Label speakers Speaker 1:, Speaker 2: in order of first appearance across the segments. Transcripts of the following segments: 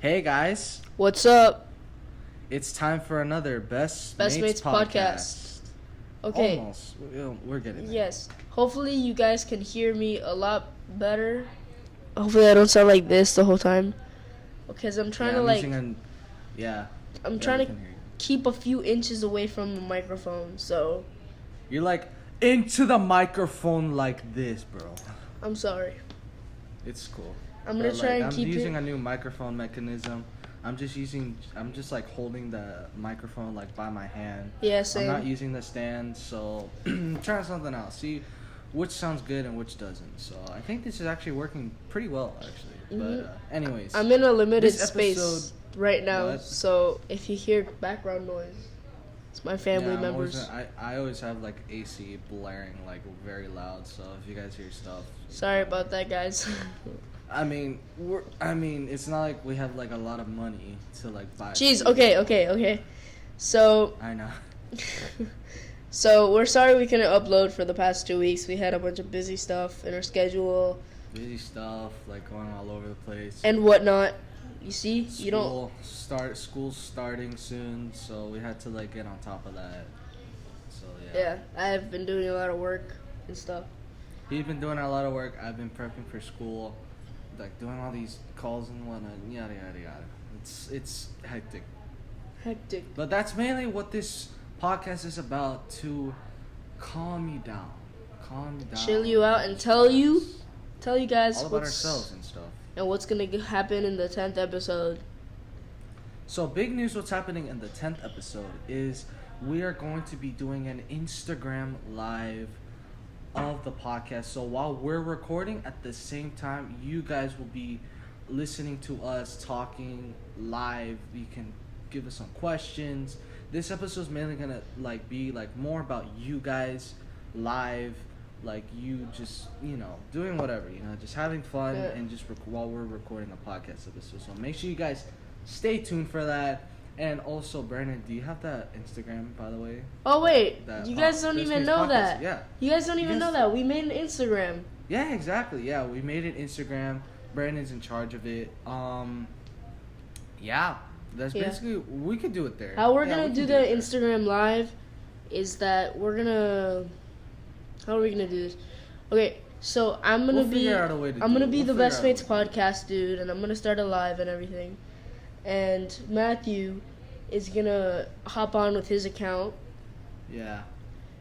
Speaker 1: Hey guys,
Speaker 2: What's up?
Speaker 1: it's time for another Best
Speaker 2: Mates podcast. Okay.
Speaker 1: Almost. We're getting there.
Speaker 2: Yes. Hopefully you guys can hear me a lot better. Hopefully I don't sound like this the whole time. Because I'm trying to I'm trying to keep a few inches away from the microphone. So
Speaker 1: You're like into the microphone like this, bro.
Speaker 2: I'm sorry.
Speaker 1: It's cool.
Speaker 2: I'm gonna try and keep
Speaker 1: I'm using a new microphone mechanism. I'm just like holding the microphone like by my hand.
Speaker 2: Yeah, same.
Speaker 1: I'm not using the stand, so trying something out. See which sounds good and which doesn't. So I think this is actually working pretty well, actually.
Speaker 2: Mm-hmm.
Speaker 1: But anyways,
Speaker 2: I'm in a limited space right now, so if you hear background noise, it's my family members.
Speaker 1: I always have like AC blaring like very loud. So if you guys hear stuff,
Speaker 2: sorry about that, guys.
Speaker 1: I mean, it's not like we have like a lot of money to like buy.
Speaker 2: Jeez, okay. So
Speaker 1: I know.
Speaker 2: So we're sorry we couldn't upload for the past 2 weeks. We had a bunch of busy stuff in our schedule.
Speaker 1: Busy stuff, like going all over the place.
Speaker 2: And whatnot. You see,
Speaker 1: School's starting soon, so we had to like get on top of that. So
Speaker 2: yeah. I've been doing a lot of work and stuff.
Speaker 1: He's been doing a lot of work. I've been prepping for school, like doing all these calls and whatnot, yada yada yada. It's hectic. But that's mainly what this podcast is about, to calm you down,
Speaker 2: chill you out, and tell you guys
Speaker 1: all about ourselves and stuff,
Speaker 2: and what's gonna happen in the 10th episode.
Speaker 1: So big news! What's happening in the 10th episode is we are going to be doing an Instagram live of the podcast. So while we're recording, at the same time, you guys will be listening to us talking live. You can give us some questions. This episode is mainly gonna be more about you guys live, like you just doing whatever, just having fun, and just while we're recording a podcast episode. So make sure you guys stay tuned for that. And also, Brandon, do you have that Instagram, by the way?
Speaker 2: Oh wait, you guys don't even know that.
Speaker 1: Yeah,
Speaker 2: you guys don't even know that we made an Instagram.
Speaker 1: Yeah, exactly. Yeah, we made an Instagram. Brandon's in charge of it. Yeah. That's basically, we could do it there.
Speaker 2: How we're gonna do the Instagram live is that how are we gonna do this? Okay, so I'm gonna be the Best Mates podcast dude, and I'm gonna start a live and everything. And Matthew is gonna hop on with his account.
Speaker 1: Yeah.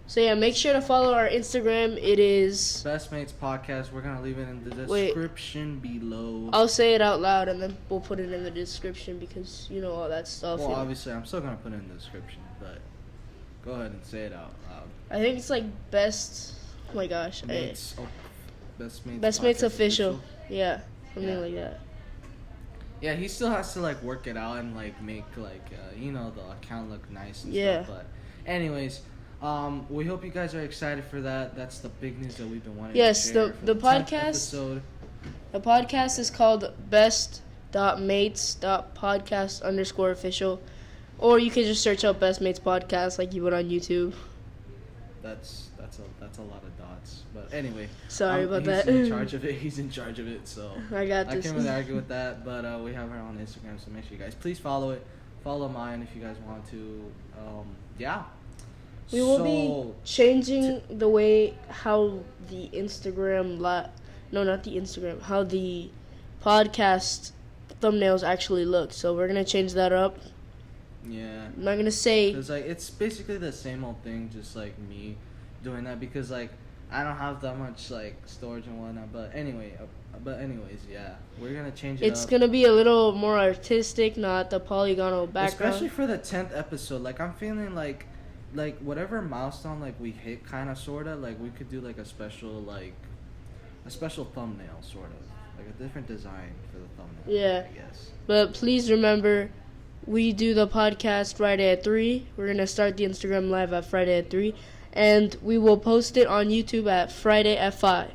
Speaker 2: So yeah, make sure to follow our Instagram. It is
Speaker 1: Best Mates Podcast. We're gonna leave it in the description below.
Speaker 2: I'll say it out loud and then we'll put it in the description because you know all that stuff.
Speaker 1: Well, obviously, I'm still gonna put it in the description, but go ahead and say it out loud.
Speaker 2: I think it's like best. Oh my gosh.
Speaker 1: Best Mates
Speaker 2: official. Yeah, something like that.
Speaker 1: Yeah, he still has to work it out and make the account look nice and stuff. But anyways. We hope you guys are excited for that. That's the big news that we've been wanting to share. Yes,
Speaker 2: the podcast. The podcast is called best.mates.podcast_official, or you can just search up Best Mates Podcast like you would on YouTube.
Speaker 1: That's a lot of dots. But anyway,
Speaker 2: sorry about that.
Speaker 1: He's in charge of it. So
Speaker 2: I got this.
Speaker 1: I can't really argue with that. But we have her on Instagram, so make sure you guys please follow it. Follow mine if you guys want to. Yeah.
Speaker 2: We will be changing the way how the how the podcast thumbnails actually look. So we're going to change that up.
Speaker 1: Yeah.
Speaker 2: I'm not going to say...
Speaker 1: Because, it's basically the same old thing, just me doing that. Because, I don't have that much, storage and whatnot. But anyways, yeah. We're going to change it up.
Speaker 2: It's going to be a little more artistic, not the polygonal background.
Speaker 1: Especially for the 10th episode. I'm feeling whatever milestone we hit, kind of sorta, we could do a special thumbnail, sort of a different design for the thumbnail.
Speaker 2: Yeah,
Speaker 1: I guess. But
Speaker 2: please remember, we do the podcast Friday at 3. We're gonna start the Instagram live at Friday at 3, and we will post it on YouTube at Friday at 5.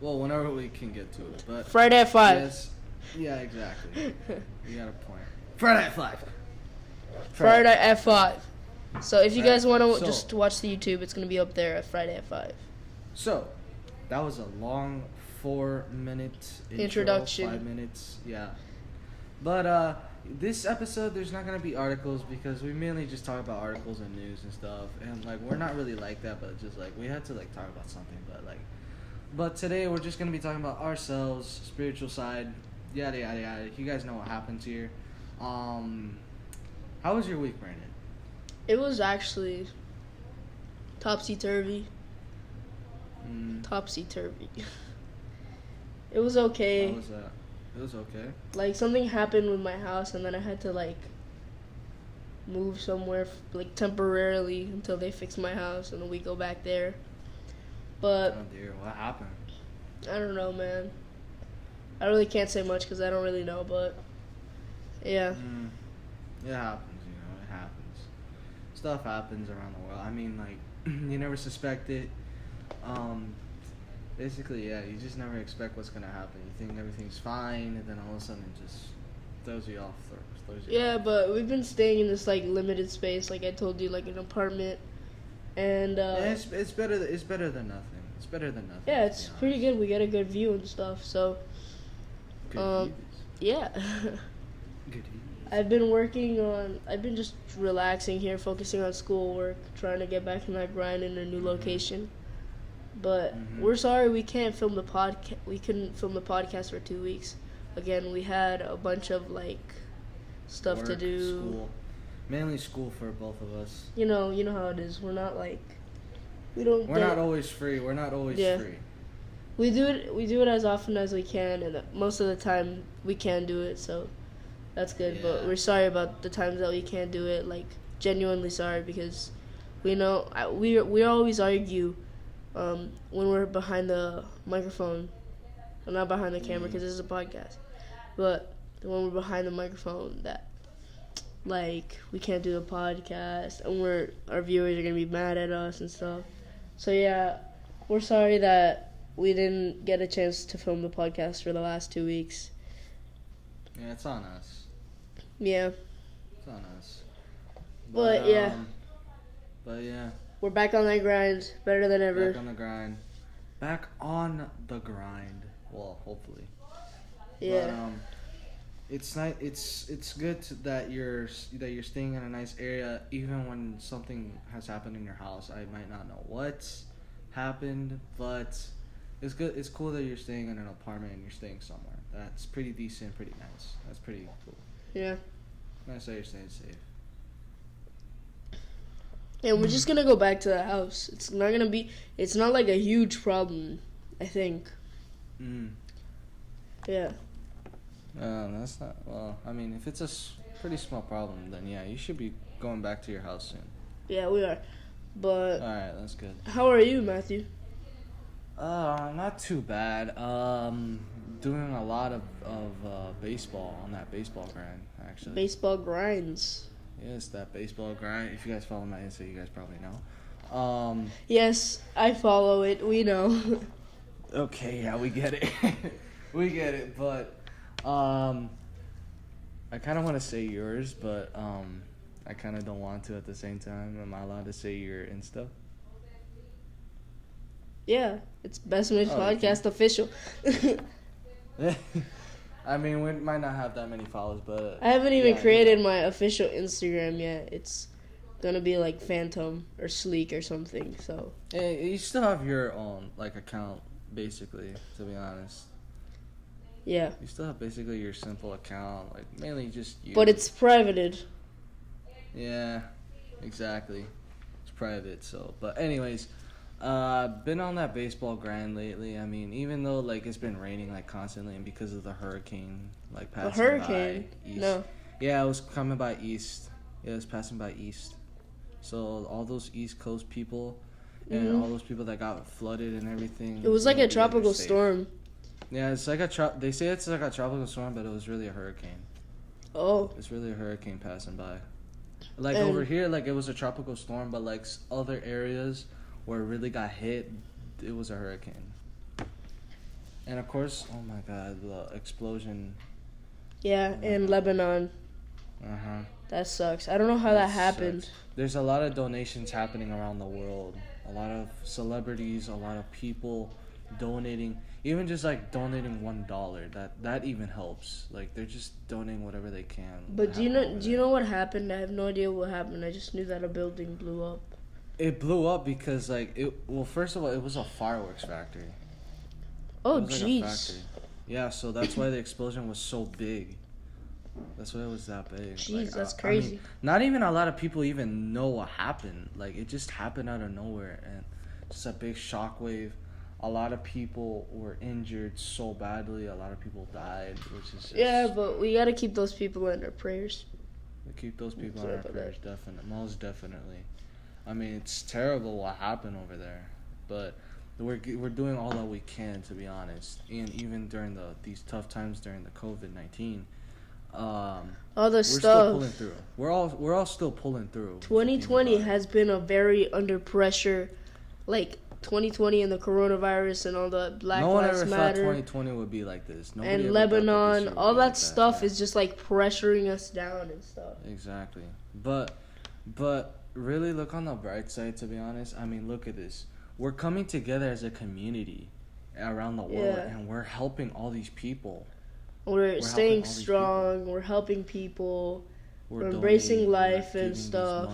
Speaker 1: Well, whenever we can get to it, but
Speaker 2: Friday at 5.
Speaker 1: Yes. Yeah, exactly. You got a point. Friday at 5.
Speaker 2: Friday at 5. So if you guys want to just watch the YouTube, it's going to be up there at Friday at 5.
Speaker 1: So, that was a long 4-minute
Speaker 2: introduction.
Speaker 1: 5 minutes, yeah. But this episode, there's not gonna be articles because we mainly just talk about articles and news and stuff, and like we're not really like that, but just like we had to like talk about something, but today we're just gonna be talking about ourselves, spiritual side, yada yada yada. You guys know what happens here. How was your week, Brandon?
Speaker 2: It was actually topsy-turvy. Topsy-turvy. It was okay.
Speaker 1: How was that? It was okay.
Speaker 2: Like, something happened with my house, and then I had to, like, move somewhere, like, temporarily until they fix my house, and then we go back there. But...
Speaker 1: oh, dear. What happened?
Speaker 2: I don't know, man. I really can't say much because I don't really know, but... yeah.
Speaker 1: It happens, it happens. Stuff happens around the world. I mean, like, you never suspect it. Basically, yeah, you just never expect what's gonna happen. You think everything's fine, and then all of a sudden it just throws you off.
Speaker 2: Yeah, but we've been staying in this like limited space, like I told you, like an apartment, and
Speaker 1: yeah, it's better. It's better than nothing. It's better than nothing.
Speaker 2: Yeah, it's pretty good. We get a good view and stuff. So,
Speaker 1: good
Speaker 2: yeah.
Speaker 1: Good.
Speaker 2: I've been just relaxing here, focusing on schoolwork, trying to get back in that grind in a new location. But we're sorry we can't film the podcast. We couldn't film the podcast for 2 weeks. Again, we had a bunch of like stuff
Speaker 1: work,
Speaker 2: to do.
Speaker 1: School. Mainly school for both of us.
Speaker 2: You know how it is. We're not like
Speaker 1: We're not always free. We're not always free.
Speaker 2: We do it as often as we can, and most of the time we can do it. So that's good. Yeah. But we're sorry about the times that we can't do it. Like genuinely sorry because we know we always argue. When we're behind the microphone, well, not behind the camera because this is a podcast, but when we're behind the microphone, that like we can't do the podcast, and our viewers are gonna be mad at us and stuff. So yeah, we're sorry that we didn't get a chance to film the podcast for the last 2 weeks.
Speaker 1: Yeah, it's on us.
Speaker 2: Yeah.
Speaker 1: It's on us.
Speaker 2: But yeah. We're back on that grind, better than ever.
Speaker 1: Back on the grind. Well, hopefully.
Speaker 2: Yeah.
Speaker 1: But, it's nice. It's good that you're staying in a nice area, even when something has happened in your house. I might not know what's happened, but it's good. It's cool that you're staying in an apartment and you're staying somewhere. That's pretty decent, pretty nice. That's pretty cool.
Speaker 2: Yeah.
Speaker 1: Nice that you're staying safe.
Speaker 2: Yeah, we're just gonna go back to the house. It's not like a huge problem, I think. Yeah.
Speaker 1: That's not, well, I mean, if it's a pretty small problem, then yeah, you should be going back to your house soon.
Speaker 2: Yeah, we are. But.
Speaker 1: Alright, that's good.
Speaker 2: How are you, Matthew?
Speaker 1: Not too bad. Doing a lot of baseball on that baseball grind, actually.
Speaker 2: Baseball grinds.
Speaker 1: Yes, that baseball grind. If you guys follow my Insta, you guys probably know.
Speaker 2: Yes, I follow it. We know.
Speaker 1: Okay, yeah, we get it. We get it, but I kind of want to say yours, but I kind of don't want to at the same time. Am I allowed to say your Insta?
Speaker 2: Yeah, it's Best Mates Podcast official.
Speaker 1: I mean, we might not have that many followers, but...
Speaker 2: I haven't even created my official Instagram yet. It's gonna be like Phantom or Sleek or something, so...
Speaker 1: Hey, you still have your own, like, account, basically, to be honest.
Speaker 2: Yeah.
Speaker 1: You still have basically your simple account, like, mainly just you.
Speaker 2: But it's privated.
Speaker 1: Yeah, exactly. It's private, so... But anyways... been on that baseball grind lately. I mean, even though like it's been raining like constantly, and because of the hurricane, like passing by east.
Speaker 2: No.
Speaker 1: Yeah, it was coming by east. Yeah, it was passing by east. So all those East Coast people and all those people that got flooded and everything.
Speaker 2: It was like a tropical storm.
Speaker 1: Yeah, it's like they say it's like a tropical storm, but it was really a hurricane.
Speaker 2: Oh.
Speaker 1: It's really a hurricane passing by. Like over here, like it was a tropical storm, but like other areas where it really got hit, it was a hurricane. And of course, oh my God, the explosion.
Speaker 2: Yeah, in Lebanon.
Speaker 1: Uh-huh.
Speaker 2: That sucks. I don't know how that happened.
Speaker 1: Sucks. There's a lot of donations happening around the world. A lot of celebrities, a lot of people donating. even just like donating $1, that even helps. Like they're just donating whatever they can.
Speaker 2: But do you know what happened? I have no idea what happened. I just knew that a building blew up.
Speaker 1: It blew up because first of all, it was a fireworks factory.
Speaker 2: Oh jeez.
Speaker 1: Yeah, so that's why the explosion was so big. That's why it was that big.
Speaker 2: Jeez, that's crazy.
Speaker 1: I mean, not even a lot of people even know what happened. Like, it just happened out of nowhere, and just a big shockwave. A lot of people were injured so badly. A lot of people died, which is just...
Speaker 2: Yeah, but we gotta keep those people in our prayers.
Speaker 1: We keep those people in our prayers, definitely. Most definitely. I mean, it's terrible what happened over there, but we're doing all that we can, to be honest. And even during these tough times during the COVID-19,
Speaker 2: all the
Speaker 1: we're
Speaker 2: stuff.
Speaker 1: still pulling through. We're all still pulling through.
Speaker 2: 2020 has been a very under pressure, like 2020 and the coronavirus and all the Black Lives Matter.
Speaker 1: No one ever thought 2020 would be like this. Nobody
Speaker 2: and Lebanon, all that stuff is just like pressuring us down and stuff.
Speaker 1: Exactly, but really look on the bright side. To be honest, I mean, look at this. We're coming together as a community around the world, and we're helping all these people.
Speaker 2: We're staying strong. We're helping people. We're embracing life and stuff.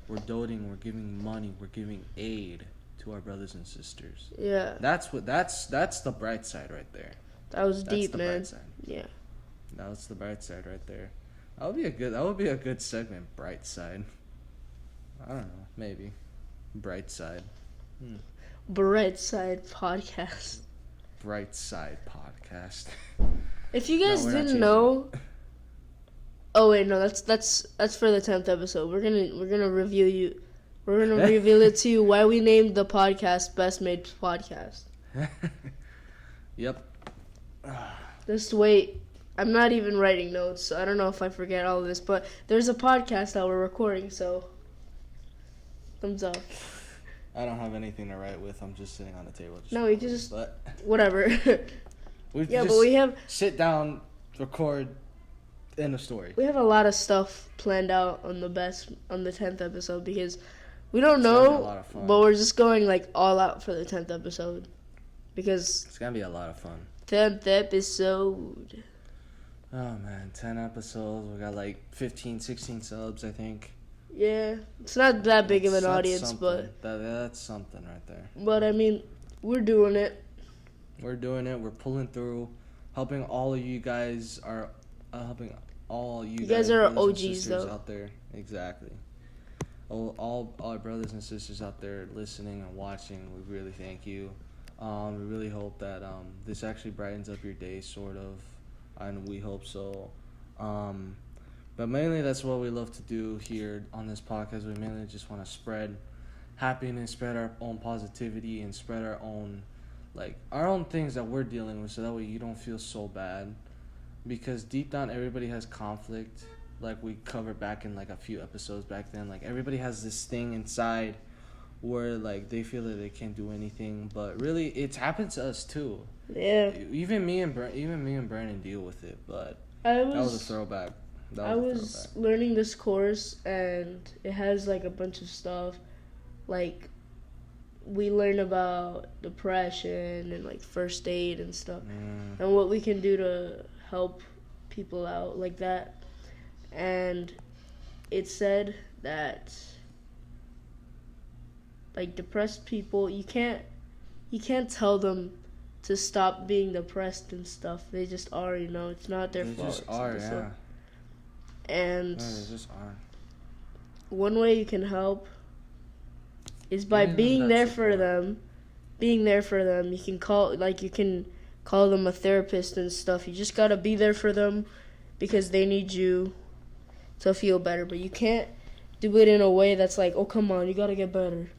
Speaker 1: We're donating. We're giving money. We're giving aid to our brothers and sisters.
Speaker 2: Yeah.
Speaker 1: That's the bright side right there.
Speaker 2: That was deep, man. Yeah.
Speaker 1: That was the bright side right there. That would be a good segment. Bright side. I don't know. Maybe. Bright side.
Speaker 2: Bright Side Podcast.
Speaker 1: Bright Side Podcast.
Speaker 2: If you guys didn't know, oh wait, no, that's for the 10th episode. We're gonna reveal it to you why we named the podcast Best Made Podcast.
Speaker 1: Yep.
Speaker 2: Just wait. I'm not even writing notes, so I don't know if I forget all of this, but there's a podcast that we're recording, so thumbs up.
Speaker 1: I don't have anything to write with. I'm just sitting on the table.
Speaker 2: No, we can just whatever.
Speaker 1: But we have sit down, record, end of story.
Speaker 2: We have a lot of stuff planned out on the 10th episode because we don't know, but we're just going like all out for the 10th episode because
Speaker 1: it's gonna be a lot of fun.
Speaker 2: 10th episode.
Speaker 1: Oh man, 10 episodes. We got like 15, 16 subs, I think.
Speaker 2: Yeah, it's not that big of an audience, but
Speaker 1: that's something right there.
Speaker 2: But I mean, we're doing it.
Speaker 1: We're doing it. We're pulling through, helping all of you guys. You guys
Speaker 2: are OGs though.
Speaker 1: Out there, exactly. All our brothers and sisters out there listening and watching, we really thank you. We really hope that this actually brightens up your day, sort of, and we hope so. But mainly that's what we love to do here on this podcast. We mainly just want to spread happiness, spread our own positivity, and spread our own things that we're dealing with, so that way you don't feel so bad. Because deep down, everybody has conflict. Like we covered back in like a few episodes back then. Like everybody has this thing inside where like they feel that they can't do anything, but really it's happened to us too.
Speaker 2: Yeah.
Speaker 1: Even me and Brandon deal with it, but that was a throwback.
Speaker 2: I was learning this course, and it has like a bunch of stuff, like we learn about depression and like first aid and stuff, and what we can do to help people out like that. And it said that like depressed people, you can't tell them to stop being depressed and stuff. They just are, it's not their fault. They just are, yeah. And
Speaker 1: they just are.
Speaker 2: One way you can help is by being there for them. Being there for them. You can call them a therapist and stuff. You just gotta be there for them because they need you to feel better. But you can't do it in a way that's like, oh come on, you gotta get better.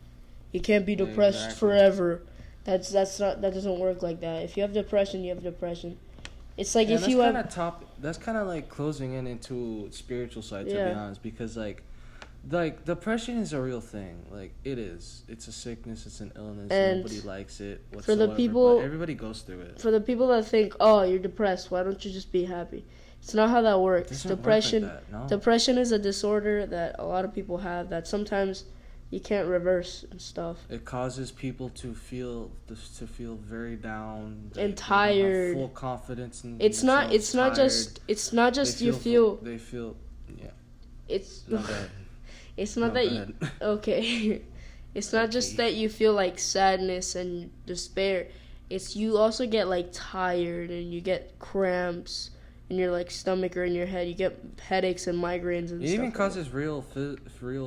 Speaker 2: You can't be depressed forever. That doesn't work like that. If you have depression, you have depression. It's like if you have...
Speaker 1: That's kind of like closing into spiritual side, to be honest, because like depression is a real thing. Like it is. It's a sickness. It's an illness. And nobody likes it whatsoever. But everybody goes through it.
Speaker 2: For the people that think, oh, you're depressed, why don't you just be happy? It's not how that works.
Speaker 1: Depression. Work like that, no.
Speaker 2: Depression is a disorder that a lot of people have. That sometimes you can't reverse and stuff.
Speaker 1: It causes people to feel very down
Speaker 2: and tired.
Speaker 1: Full confidence.
Speaker 2: It's not just
Speaker 1: they
Speaker 2: you feel.
Speaker 1: They feel yeah.
Speaker 2: It's
Speaker 1: not bad.
Speaker 2: It's not that you, okay. It's not just that you feel like sadness and despair. It's you also get like tired and you get cramps in your like stomach or in your head. You get headaches and migraines and stuff.
Speaker 1: It even causes real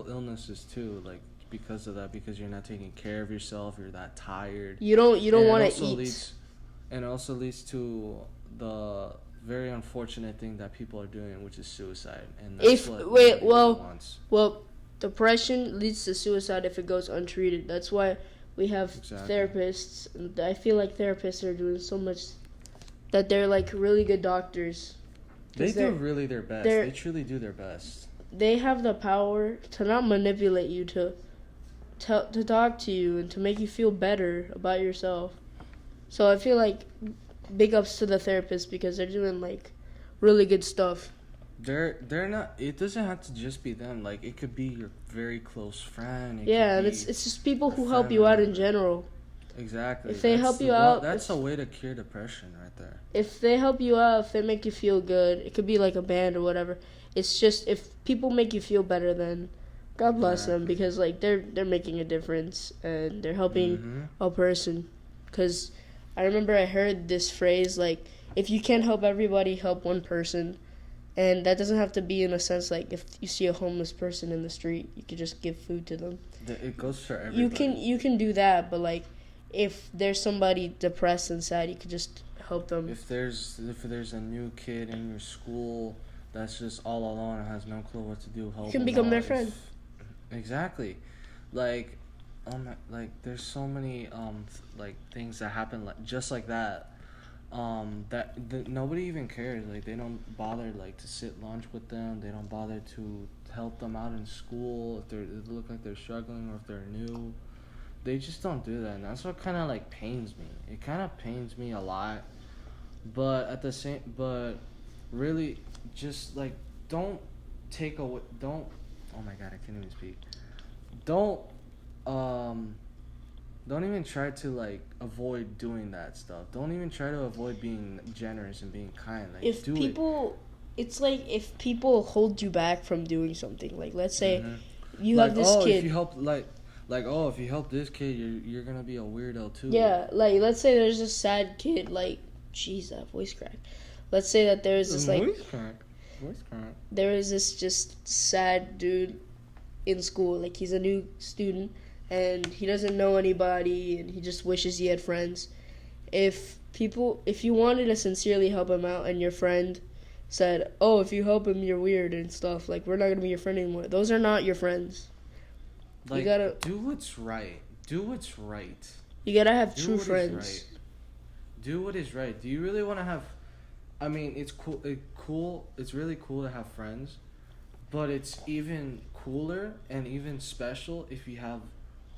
Speaker 1: illnesses too, like because of that, because you're not taking care of yourself. You're that tired.
Speaker 2: You don't want to eat.
Speaker 1: And it also leads to the very unfortunate thing that people are doing, which is suicide. And that's
Speaker 2: well, depression leads to suicide if it goes untreated. That's why we have therapists. And I feel like therapists are doing so much that they're like really good doctors.
Speaker 1: They do really their best. They truly do their best.
Speaker 2: They have the power to not manipulate you, to talk to you and to make you feel better about yourself. So I feel like big ups to the therapists because they're doing like really good stuff.
Speaker 1: They're not. It doesn't have to just be them. Like it could be your very close friend.
Speaker 2: And it's just people who help you out in general.
Speaker 1: Exactly.
Speaker 2: If they help you out,
Speaker 1: that's a way to cure depression, right there.
Speaker 2: If they help you out, if they make you feel good, it could be like a band or whatever. It's just if people make you feel better, then God bless them because like they're making a difference and they're helping a person. Because I remember I heard this phrase like, if you can't help everybody, help one person. And that doesn't have to be in a sense like if you see a homeless person in the street, you could just give food to them.
Speaker 1: It goes for everybody.
Speaker 2: You can do that, but like if there's somebody depressed and sad, you could just help them.
Speaker 1: If there's a new kid in your school that's just all alone and has no clue what to do, help.
Speaker 2: You can become their friend.
Speaker 1: Exactly, like there's so many like things that happen like just like that. That nobody even cares. Like they don't bother like to sit lunch with them. They don't bother to help them out in school if they look like they're struggling or if they're new. They just don't do that, and that's what kind of like pains me. It kind of pains me a lot, but really, just like don't take away. Don't. Oh my God, I can't even speak. Don't even try to like avoid doing that stuff. Don't even try to avoid being generous and being kind. Like
Speaker 2: it's like if people hold you back from doing something. Like let's say you have this kid.
Speaker 1: If you help if you help this kid, you're gonna be a weirdo too.
Speaker 2: Yeah, like let's say there's a sad kid. Like, jeez, that voice crack. Let's say that there is this like voice crack. There is this just sad dude in school. Like he's a new student. And he doesn't know anybody, and he just wishes he had friends. If you wanted to sincerely help him out, and your friend said, "Oh, if you help him, you're weird and stuff. Like we're not gonna be your friend anymore." Those are not your friends.
Speaker 1: Like, you gotta do what's right. Do what's right.
Speaker 2: You gotta have true friends.
Speaker 1: Do what is right. Do you really want to have? I mean, it's cool. It's really cool to have friends, but it's even cooler and even special if you have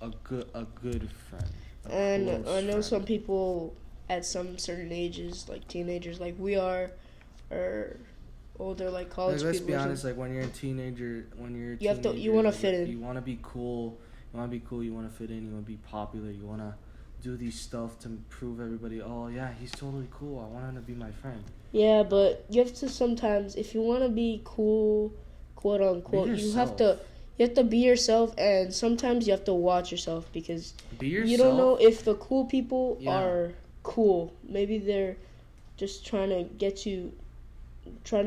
Speaker 1: a good friend.
Speaker 2: And I know some people at some certain ages, like teenagers, like we are, or older, like college people.
Speaker 1: Let's be honest. Like when you're a teenager,
Speaker 2: you want to fit in.
Speaker 1: You want to be cool. You want to fit in. You want to be popular. You want to do these stuff to prove everybody. Oh yeah, he's totally cool. I want him to be my friend.
Speaker 2: Yeah, but you have to sometimes, if you want to be cool, quote unquote, you have to be yourself, and sometimes you have to watch yourself because you don't know if the cool people are cool. Maybe they're just trying to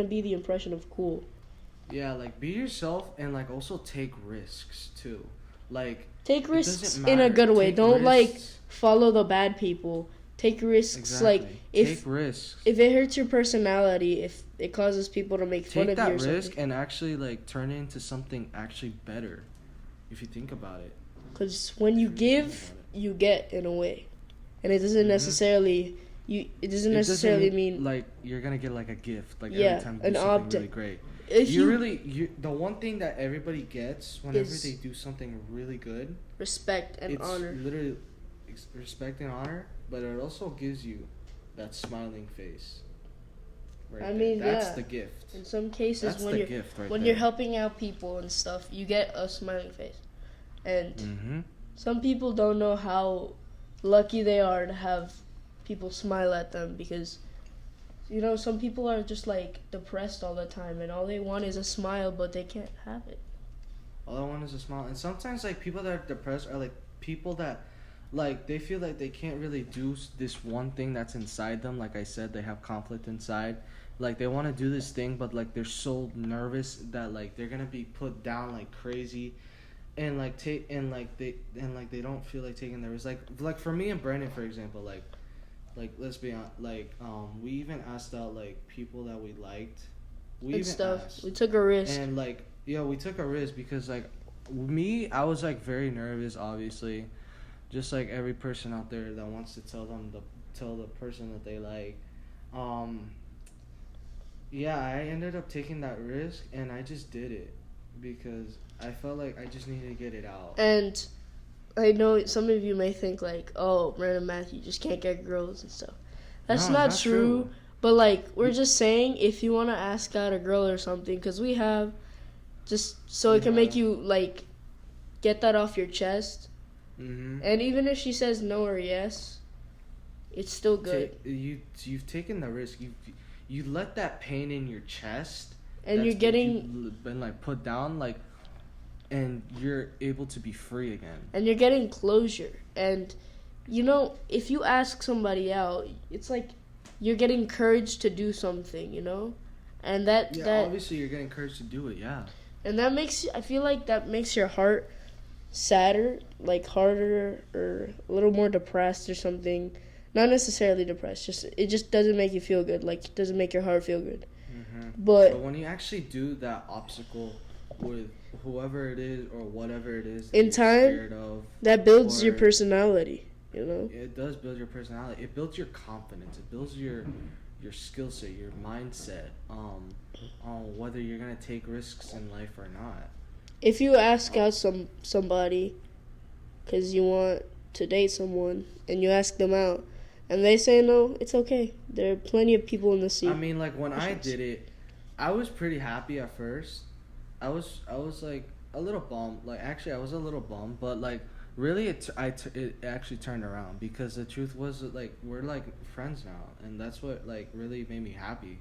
Speaker 2: be the impression of cool.
Speaker 1: Yeah, like be yourself and like also take risks too. Like
Speaker 2: take risks in a good way. Don't like follow the bad people. Take risks.
Speaker 1: Exactly.
Speaker 2: Like if it hurts your personality, if it causes people to make fun of you.
Speaker 1: Take that risk and actually like turn it into something actually better. If you think about it.
Speaker 2: Because when you give, you get in a way, and it doesn't necessarily mean
Speaker 1: like you're gonna get like a gift. Like
Speaker 2: every
Speaker 1: time you do something really great. The one thing that everybody gets whenever they do something really good,
Speaker 2: respect and honor.
Speaker 1: It's literally respect and honor, but it also gives you that smiling face. Right, I mean, that's the gift.
Speaker 2: In some cases, when you're helping out people and stuff, you get a smiling face. And some people don't know how lucky they are to have people smile at them, because some people are just like depressed all the time and all they want is a smile, but they can't have it.
Speaker 1: All I want is a smile. And sometimes like people that are depressed are like people that like they feel like they can't really do this one thing that's inside them. Like I said, they have conflict inside. Like they want to do this thing, but like they're so nervous that like they're gonna be put down like crazy, and like they don't feel like taking the risk. Like for me and Brandon, for example, like let's be honest, we even asked out like people that we liked. We
Speaker 2: took a risk.
Speaker 1: And like we took a risk because like me, I was like very nervous, obviously, just like every person out there that wants to tell the person that they like. I ended up taking that risk, and I just did it because I felt like I just needed to get it out.
Speaker 2: And I know some of you may think like, oh, Brandon Matthew just can't get girls and stuff. That's not true. But like, we're just saying, if you want to ask out a girl or something, because we have, just so it can make you like get that off your chest. And even if she says no or yes, it's still good.
Speaker 1: You've taken the risk. You let that pain in your chest,
Speaker 2: and you've
Speaker 1: been like put down, like, and you're able to be free again. And
Speaker 2: you're getting closure. And if you ask somebody out, it's like you're getting courage to do something, and that
Speaker 1: obviously you're getting courage to do it,
Speaker 2: and I feel like that makes your heart sadder, like harder, or a little more depressed or something. Not necessarily depressed, it just doesn't make you feel good, like it doesn't make your heart feel good. But
Speaker 1: when you actually do that obstacle with whoever it is or whatever it is
Speaker 2: in time, that builds your personality.
Speaker 1: It does build your personality. It builds your confidence. It builds your skill set, your mindset, on whether you're gonna take risks in life or not.
Speaker 2: If you ask out somebody because you want to date someone and you ask them out and they say no, it's okay. There are plenty of people in the sea.
Speaker 1: I mean, like when I did it, I was pretty happy at first. I was like a little bummed. Like actually, I was a little bummed, but like. Really, it actually turned around because the truth was that, like, we're like friends now, and that's what like really made me happy.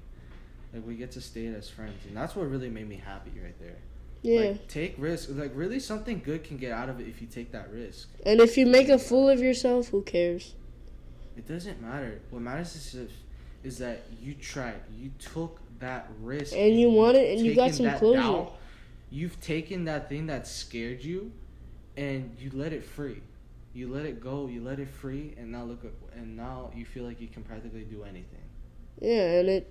Speaker 1: Like we get to stay as friends, and that's what really made me happy right there.
Speaker 2: Yeah.
Speaker 1: Like, take risks. Like really, something good can get out of it if you take that risk.
Speaker 2: And if you make a fool of yourself, who cares?
Speaker 1: It doesn't matter. What matters is that you tried. You took that risk,
Speaker 2: and you won it, and you got some closure.
Speaker 1: Doubt. You've taken that thing that scared you. And you let it free, you let it go, you let it free, and now you feel like you can practically do anything.
Speaker 2: Yeah, and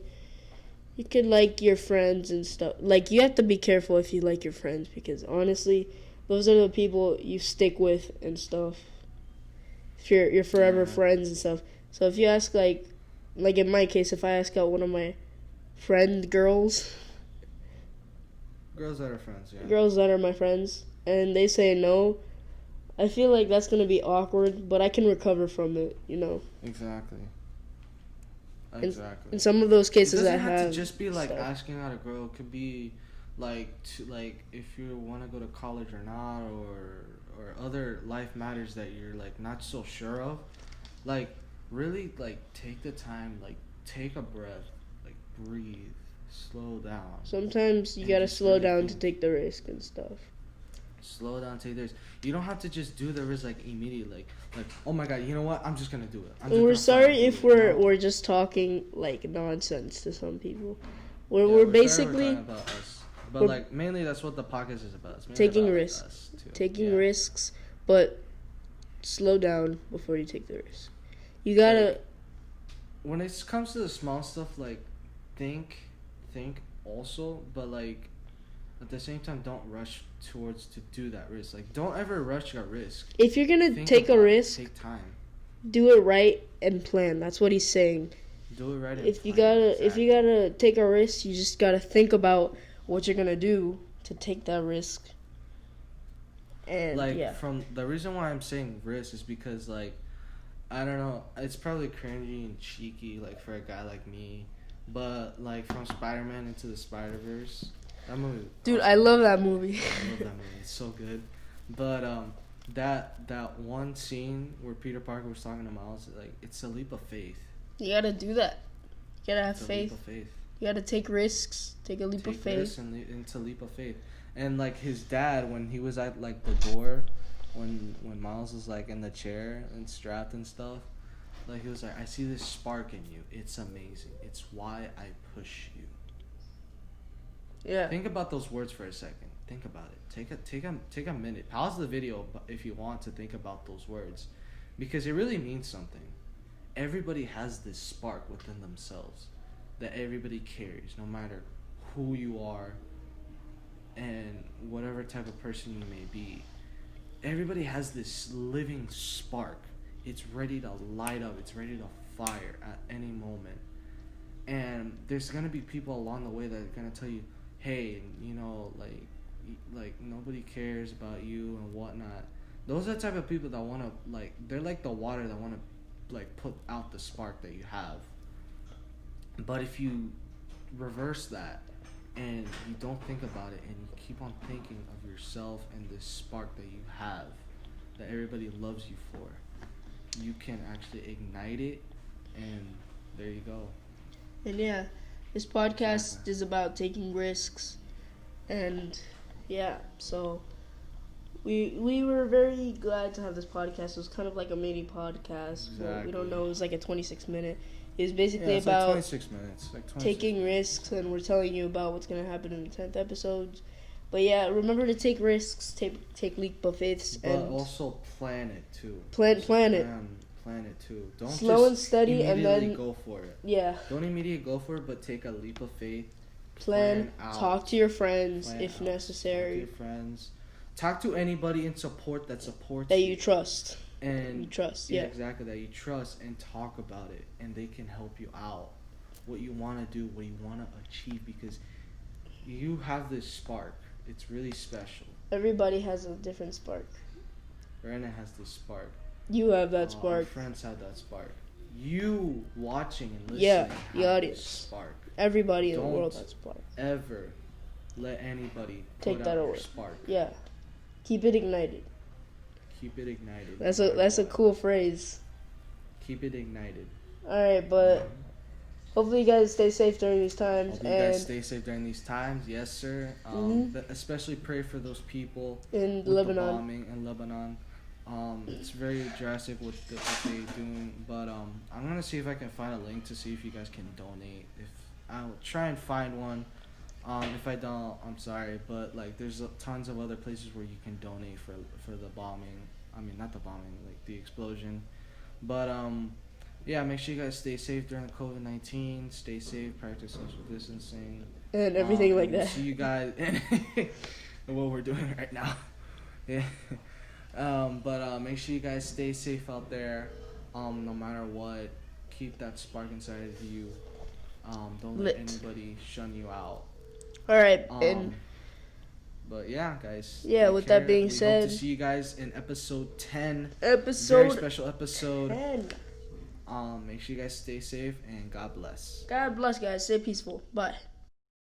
Speaker 2: you could like your friends and stuff. Like you have to be careful if you like your friends, because honestly, those are the people you stick with and stuff. If you're forever friends and stuff. So if you ask like in my case, if I ask out one of my girls
Speaker 1: that are friends,
Speaker 2: girls that are my friends. And they say no, I feel like that's going to be awkward, but I can recover from it,
Speaker 1: Exactly.
Speaker 2: In some of those cases,
Speaker 1: it doesn't have to just be like asking out a girl. It could be like if you want to go to college or not, or other life matters that you're like not so sure of. Like really, like take the time, like take a breath, like breathe, slow down.
Speaker 2: Sometimes you gotta slow down to take the risk and stuff.
Speaker 1: Slow down, take the risk. You don't have to just do the risk like immediately. Like oh my god, you know what? I'm just gonna do it.
Speaker 2: We're sorry if we're just talking like nonsense to some people. We're basically
Speaker 1: about us, but like mainly that's what the podcast is about.
Speaker 2: Taking risks, risks, but slow down before you take the risk. You gotta.
Speaker 1: When it comes to the small stuff, like think also, but like. At the same time, don't rush to do that risk. Like, don't ever rush a risk.
Speaker 2: If you're gonna take a risk,
Speaker 1: take time.
Speaker 2: Do it right and plan. That's what he's saying.
Speaker 1: Do it right.
Speaker 2: If you gotta take a risk, you just gotta think about what you're gonna do to take that risk. And
Speaker 1: from the reason why I'm saying risk is because like, I don't know, it's probably cringy and cheeky like for a guy like me, but like from Spider-Man Into the Spider-Verse. That movie,
Speaker 2: dude, awesome. I love that movie.
Speaker 1: I love that movie. It's so good. But that one scene where Peter Parker was talking to Miles, like, it's a leap of faith.
Speaker 2: You gotta do that. You gotta have faith.
Speaker 1: A leap of faith.
Speaker 2: You gotta take risks. Take a leap of faith.
Speaker 1: Risks and it's a leap of faith. And like his dad, when he was at like the door, when Miles was like in the chair and strapped and stuff, like he was like, I see this spark in you. It's amazing. It's why I push you.
Speaker 2: Yeah.
Speaker 1: Think about those words for a second. Think about it. Take a minute. Pause the video if you want to think about those words, because it really means something. Everybody has this spark within themselves that everybody carries, no matter who you are and whatever type of person you may be. Everybody has this living spark. It's ready to light up. It's ready to fire at any moment. And there's going to be people along the way that are going to tell you, hey, you know, like nobody cares about you and whatnot. Those are the type of people that want to, like, they're like the water that want to, like, put out the spark that you have. But if you reverse that and you don't think about it and you keep on thinking of yourself and this spark that you have, that everybody loves you for, you can actually ignite it, and there you go.
Speaker 2: And yeah, this podcast is about taking risks, and yeah, so we were very glad to have this podcast. It was kind of like a mini podcast.
Speaker 1: Exactly.
Speaker 2: Well, we don't know. It was like a 26-minute. It was basically
Speaker 1: it's
Speaker 2: about
Speaker 1: like 26 minutes. Like 26
Speaker 2: taking
Speaker 1: minutes.
Speaker 2: risks, and we're telling you about what's gonna happen in the 10th episode. But yeah, remember to take risks, take leap of faiths,
Speaker 1: but
Speaker 2: and
Speaker 1: also plan it too.
Speaker 2: Plan it.
Speaker 1: Plan it too. Don't
Speaker 2: slow
Speaker 1: just
Speaker 2: and steady, and then
Speaker 1: go for it.
Speaker 2: Yeah.
Speaker 1: Don't immediately go for it, but take a leap of faith.
Speaker 2: Plan out. Talk to your friends if
Speaker 1: out.
Speaker 2: necessary.
Speaker 1: Talk to your friends. Talk to anybody in support that supports
Speaker 2: that you trust.
Speaker 1: And
Speaker 2: you trust,
Speaker 1: yeah, exactly, that you trust, and talk about it, and they can help you out. What you want to do, what you want to achieve, because you have this spark. It's really special.
Speaker 2: Everybody has a different spark.
Speaker 1: Brandon has this spark.
Speaker 2: You have that spark.
Speaker 1: Our friends have that spark. You watching and listening.
Speaker 2: Yeah, the
Speaker 1: have
Speaker 2: audience.
Speaker 1: This spark.
Speaker 2: Everybody in the world has spark.
Speaker 1: Ever let anybody
Speaker 2: take
Speaker 1: put
Speaker 2: that
Speaker 1: out
Speaker 2: away.
Speaker 1: Your spark.
Speaker 2: Yeah, keep it ignited.
Speaker 1: Keep it ignited.
Speaker 2: That's a cool phrase.
Speaker 1: Keep it ignited.
Speaker 2: All right, but hopefully you guys stay safe during these times.
Speaker 1: Hopefully you guys stay safe during these times. Yes, sir. Especially pray for those people
Speaker 2: in
Speaker 1: Lebanon. The bombing in Lebanon. It's very drastic what they're doing, but I'm gonna see if I can find a link to see if you guys can donate. If I'll try and find one. If I don't, I'm sorry, but like there's tons of other places where you can donate for the bombing. I mean, not the bombing, like the explosion. But yeah, make sure you guys stay safe during the COVID-19. Stay safe, practice social distancing,
Speaker 2: and everything like that.
Speaker 1: See you guys and what we're doing right now. Yeah. But make sure you guys stay safe out there. No matter what, keep that spark inside of you. Don't let anybody shun you out.
Speaker 2: All right,
Speaker 1: but yeah, guys.
Speaker 2: Yeah, with that being said,
Speaker 1: hope to see you guys in episode 10.
Speaker 2: Very
Speaker 1: special episode.
Speaker 2: 10.
Speaker 1: Make sure you guys stay safe and God bless.
Speaker 2: God bless, guys. Stay peaceful. Bye.